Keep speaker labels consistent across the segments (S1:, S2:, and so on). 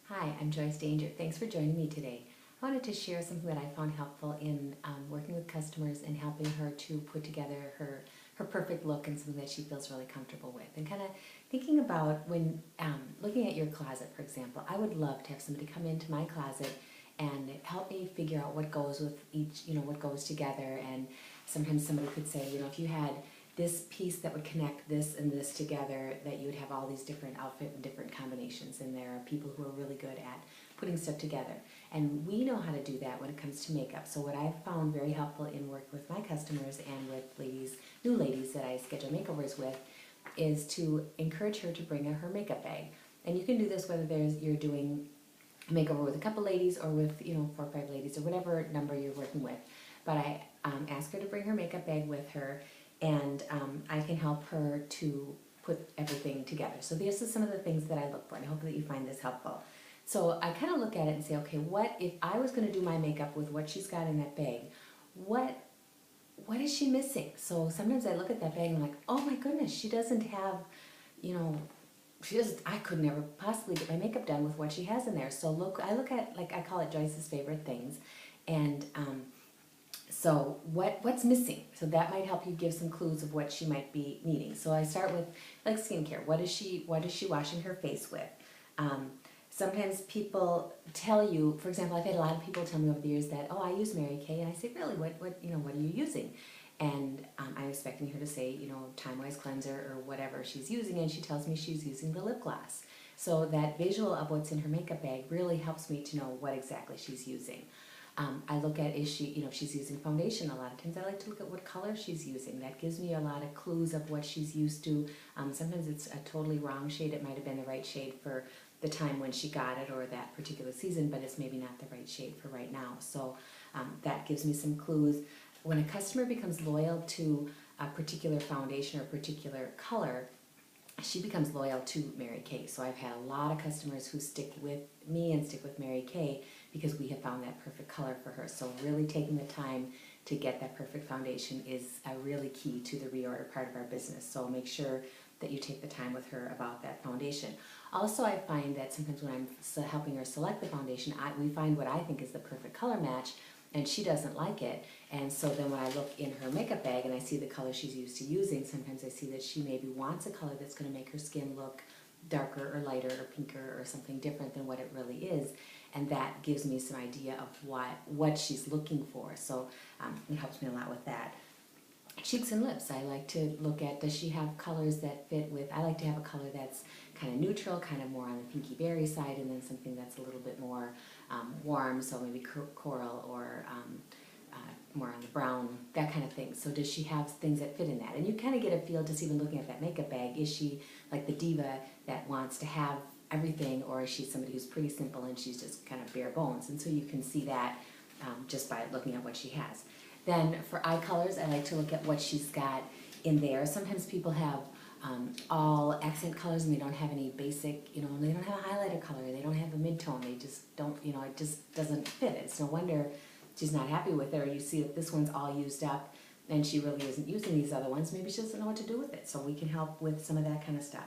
S1: Hi, I'm Joyce Danger. Thanks for joining me today. I wanted to share something that I found helpful in working with customers and helping her to put together her perfect look and something that she feels really comfortable with. And kind of thinking about when looking at your closet, for example, I would love to have somebody come into my closet and help me figure out what goes with each, what goes together. And sometimes somebody could say, if you had this piece that would connect this and this together, that you would have all these different outfit and different combinations. And there are people who are really good at putting stuff together. And we know how to do that when it comes to makeup. So what I've found very helpful in working with my customers and with ladies, new ladies that I schedule makeovers with, is to encourage her to bring her makeup bag. And you can do this whether you're doing a makeover with a couple ladies or with 4 or 5 ladies or whatever number you're working with. But I ask her to bring her makeup bag with her, and I can help her to put everything together. So these are some of the things that I look for, and I hope that you find this helpful. So I kind of look at it and say, okay, what if I was going to do my makeup with what she's got in that bag? What is she missing? So sometimes I look at that bag and I'm like, oh my goodness, she doesn't have, I could never possibly get my makeup done with what she has in there. So I look at, like I call it Joyce's favorite things, and so what's missing? So that might help you give some clues of what she might be needing. So I start with like skincare. What is she washing her face with? Sometimes people tell you, for example, I've had a lot of people tell me over the years that, oh, I use Mary Kay, and I say, really, what are you using? And I'm expecting her to say, Time Wise cleanser or whatever she's using, and she tells me she's using the lip gloss. So that visual of what's in her makeup bag really helps me to know what exactly she's using. I look at, is she, if she's using foundation, a lot of times I like to look at what color she's using. That gives me a lot of clues of what she's used to. Sometimes it's a totally wrong shade. It might have been the right shade for the time when she got it or that particular season, but it's maybe not the right shade for right now. So that gives me some clues. When a customer becomes loyal to a particular foundation or a particular color, she becomes loyal to Mary Kay. So I've had a lot of customers who stick with me and stick with Mary Kay because we have found that perfect color for her. So really taking the time to get that perfect foundation is a really key to the reorder part of our business. So make sure that you take the time with her about that foundation. Also, I find that sometimes when I'm helping her select the foundation, we find what I think is the perfect color match, and she doesn't like it. And so then when I look in her makeup bag and I see the color she's used to using, sometimes I see that she maybe wants a color that's going to make her skin look darker or lighter or pinker or something different than what it really is. And that gives me some idea of what she's looking for. So it helps me a lot with that. Cheeks and lips, I like to look at, does she have colors that fit with, I like to have a color that's kind of neutral, kind of more on the pinky berry side, and then something that's a little bit more warm, so maybe coral or more on the brown, that kind of thing. So does she have things that fit in that? And you kind of get a feel just even looking at that makeup bag. Is she like the diva that wants to have everything, or is she somebody who's pretty simple and she's just kind of bare bones? And so you can see that just by looking at what she has. Then for eye colors, I like to look at what she's got in there. Sometimes people have all accent colors and they don't have any basic, they don't have a highlighter color, they don't have a mid-tone, they just don't, it just doesn't fit. It's no wonder she's not happy with it, or you see that this one's all used up and she really isn't using these other ones. Maybe she doesn't know what to do with it, so we can help with some of that kind of stuff.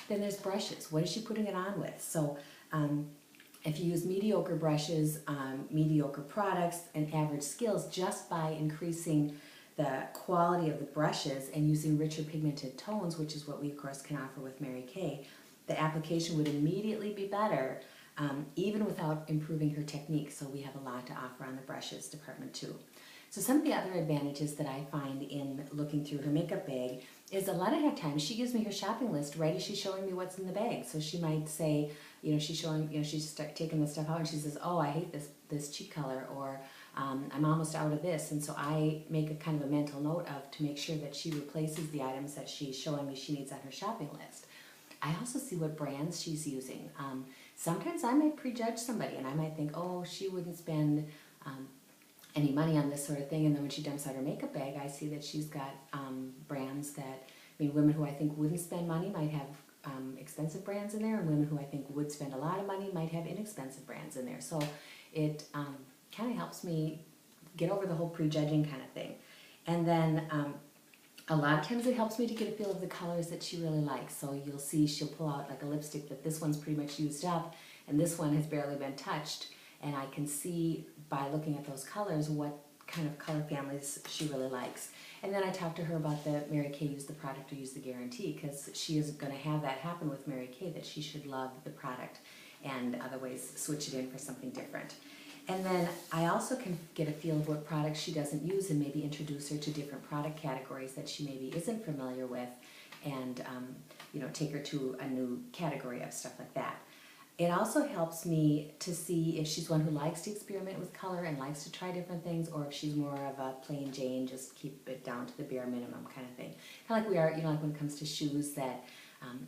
S1: Then there's brushes. What is she putting it on with? So if you use mediocre brushes, mediocre products, and average skills, just by increasing the quality of the brushes and using richer pigmented tones, which is what we of course can offer with Mary Kay, the application would immediately be better, even without improving her technique. So we have a lot to offer on the brushes department too. So some of the other advantages that I find in looking through her makeup bag is a lot of times she gives me her shopping list right as she's showing me what's in the bag. So she might say, she's showing, she's taking the stuff out and she says, oh, I hate this cheek color, or I'm almost out of this. And so I make a kind of a mental note to make sure that she replaces the items that she's showing me she needs on her shopping list. I also see what brands she's using. Sometimes I might prejudge somebody and I might think, oh, she wouldn't spend any money on this sort of thing. And then when she dumps out her makeup bag, I see that she's got brands that, women who I think wouldn't spend money might have expensive brands in there, and women who I think would spend a lot of money might have inexpensive brands in there. So it kind of helps me get over the whole prejudging kind of thing. And then A lot of times it helps me to get a feel of the colors that she really likes. So you'll see she'll pull out like a lipstick that this one's pretty much used up and this one has barely been touched. And I can see by looking at those colors what kind of color families she really likes. And then I talk to her about the Mary Kay use the product or use the guarantee, because she is going to have that happen with Mary Kay, that she should love the product and otherwise switch it in for something different. And then I also can get a feel of what products she doesn't use and maybe introduce her to different product categories that she maybe isn't familiar with, and take her to a new category of stuff like that. It also helps me to see if she's one who likes to experiment with color and likes to try different things, or if she's more of a plain Jane, just keep it down to the bare minimum kind of thing. Kind of like we are, like when it comes to shoes, that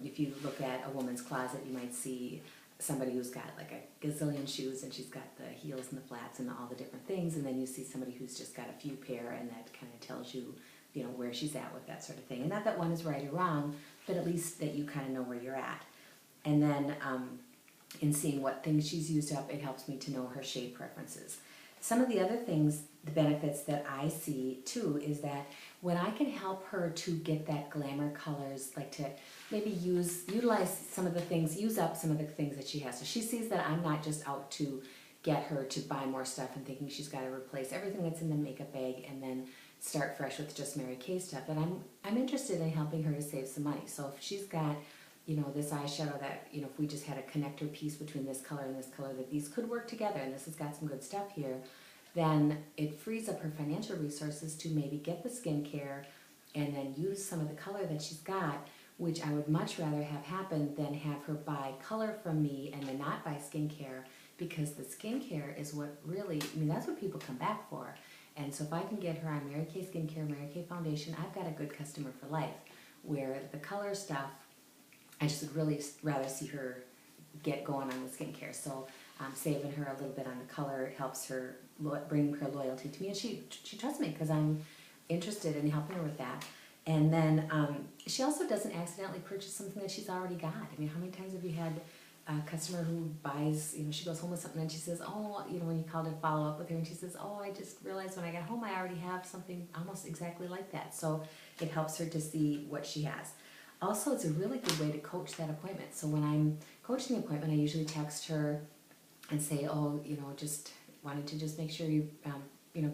S1: if you look at a woman's closet, you might see somebody who's got like a gazillion shoes and she's got the heels and the flats and all the different things, and then you see somebody who's just got a few pair, and that kind of tells you, where she's at with that sort of thing. And not that one is right or wrong, but at least that you kind of know where you're at. And then in seeing what things she's used up, it helps me to know her shade preferences. Some of the other things, the benefits that I see too, is that when I can help her to get that glamour colors, like to maybe utilize some of the things, use up some of the things that she has. So she sees that I'm not just out to get her to buy more stuff and thinking she's got to replace everything that's in the makeup bag and then start fresh with just Mary Kay stuff. That I'm interested in helping her to save some money. So if she's got this eyeshadow that, if we just had a connector piece between this color and this color, that these could work together and this has got some good stuff here, then it frees up her financial resources to maybe get the skincare and then use some of the color that she's got, which I would much rather have happen than have her buy color from me and then not buy skincare, because the skincare is what really, that's what people come back for. And so if I can get her on Mary Kay skincare, Mary Kay foundation, I've got a good customer for life. Where the color stuff, I just would really rather see her get going on the skincare. So saving her a little bit on the color helps her bring her loyalty to me, and she trusts me because I'm interested in helping her with that. And then she also doesn't accidentally purchase something that she's already got. How many times have you had a customer who buys, she goes home with something and she says, oh, when you called to follow up with her, and she says, oh, I just realized when I got home I already have something almost exactly like that. So it helps her to see what she has. Also, it's a really good way to coach that appointment. So when I'm coaching the appointment, I usually text her and say, oh, just wanted to just make sure you,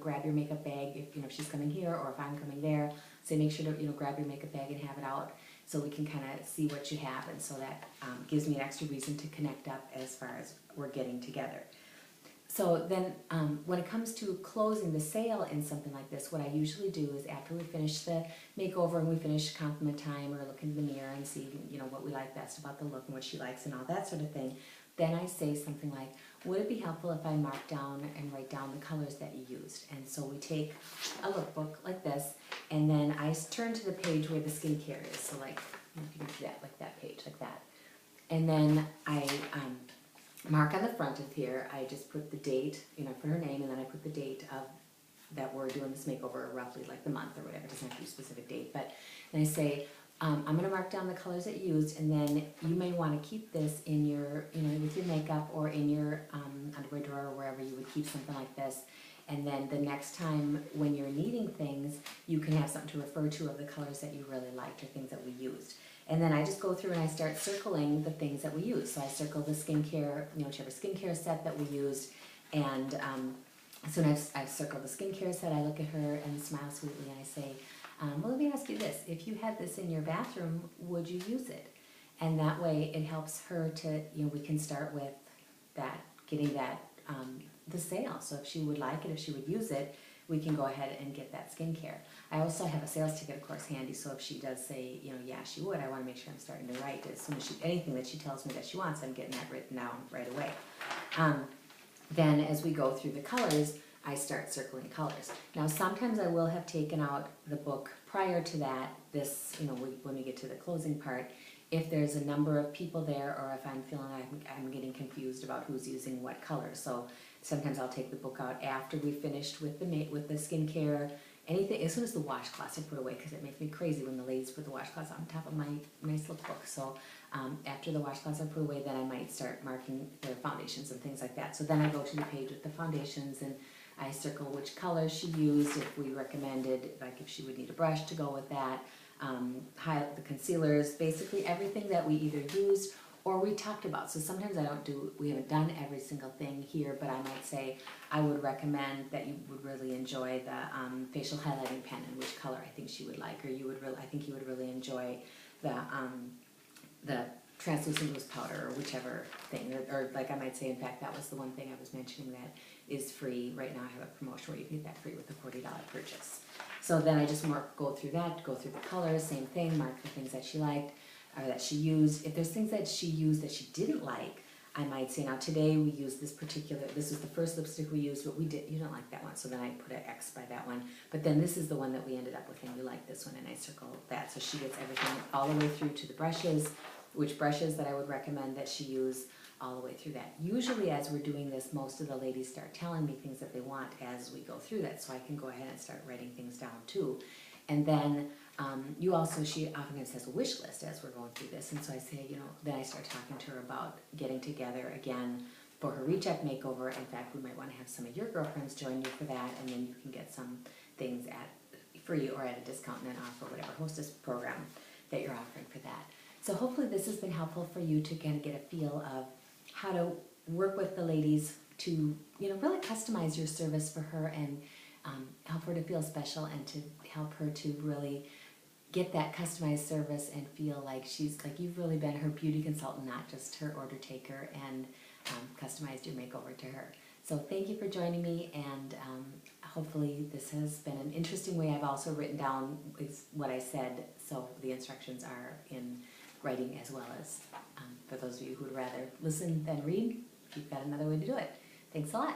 S1: grab your makeup bag if she's coming here, or if I'm coming there. Say make sure to, grab your makeup bag and have it out so we can kind of see what you have. And so that gives me an extra reason to connect up as far as we're getting together. So then when it comes to closing the sale in something like this, what I usually do is after we finish the makeover and we finish compliment time, or look in the mirror and see, what we like best about the look and what she likes and all that sort of thing, then I say something like, would it be helpful if I mark down and write down the colors that you used? And so we take a lookbook like this, and then I turn to the page where the skincare is. So like, if you can do that, like that page, like that. And then I mark on the front of here, I just put the date, put her name, and then I put the date of that we're doing this makeover, roughly like the month or whatever. It doesn't have to be a specific date, but then I say, I'm going to mark down the colors that you used, and then you may want to keep this in your, with your makeup, or in your underwear drawer, or wherever you would keep something like this. And then the next time when you're needing things, you can have something to refer to of the colors that you really liked, or things that we used. And then I just go through and I start circling the things that we use. So I circle the skincare, whichever skincare set that we used, and so when I've circled the skincare set, I look at her and smile sweetly, and I say, well, let me ask you this. If you had this in your bathroom, would you use it? And that way it helps her to, we can start with that, getting that, the sale. So if she would like it, if she would use it, we can go ahead and get that skincare. I also have a sales ticket, of course, handy. So if she does say, yeah, she would, I want to make sure I'm starting to write as soon as anything that she tells me that she wants, I'm getting that written down right away. Then as we go through the colors, I start circling colors. Now sometimes I will have taken out the book prior to that, when we get to the closing part, if there's a number of people there, or if I'm feeling I'm getting confused about who's using what color. So sometimes I'll take the book out after we finished with the skincare, anything, as soon as the washcloths are put away, because it makes me crazy when the ladies put the washcloths on top of my nice lookbook. So after the washcloths are put away, then I might start marking their foundations and things like that. So then I go to the page with the foundations and I circle which color she used, if we recommended, like if she would need a brush to go with that, the concealers, basically everything that we either used or we talked about. So sometimes we haven't done every single thing here, but I might say I would recommend that you would really enjoy the facial highlighting pen and which color I think she would like, or I think you would really enjoy the translucent loose powder, or whichever thing, or like I might say, in fact, that was the one thing I was mentioning that is free. Right now I have a promotion where you can get that free with a $40 purchase. So then I just go through the colors, same thing, mark the things that she liked, or that she used. If there's things that she used that she didn't like, I might say, now today we used this was the first lipstick we used, but you don't like that one, so then I put an X by that one. But then this is the one that we ended up with, and you like this one, and I circle that. So she gets everything all the way through to the brushes, which brushes that I would recommend that she use all the way through that. Usually as we're doing this, most of the ladies start telling me things that they want as we go through that, so I can go ahead and start writing things down too. And then she often has a wish list as we're going through this, and so I say, then I start talking to her about getting together again for her recheck makeover. In fact, we might want to have some of your girlfriends join you for that, and then you can get some things at free or at a discount and then offer whatever hostess program that you're offering for that. So hopefully this has been helpful for you to kind of get a feel of how to work with the ladies to really customize your service for her and help her to feel special, and to help her to really get that customized service and feel like you've really been her beauty consultant, not just her order taker, and customized your makeover to her. So thank you for joining me, and hopefully this has been an interesting way. I've also written down what I said, so the instructions are in writing as well as for those of you who would rather listen than read, you've got another way to do it. Thanks a lot.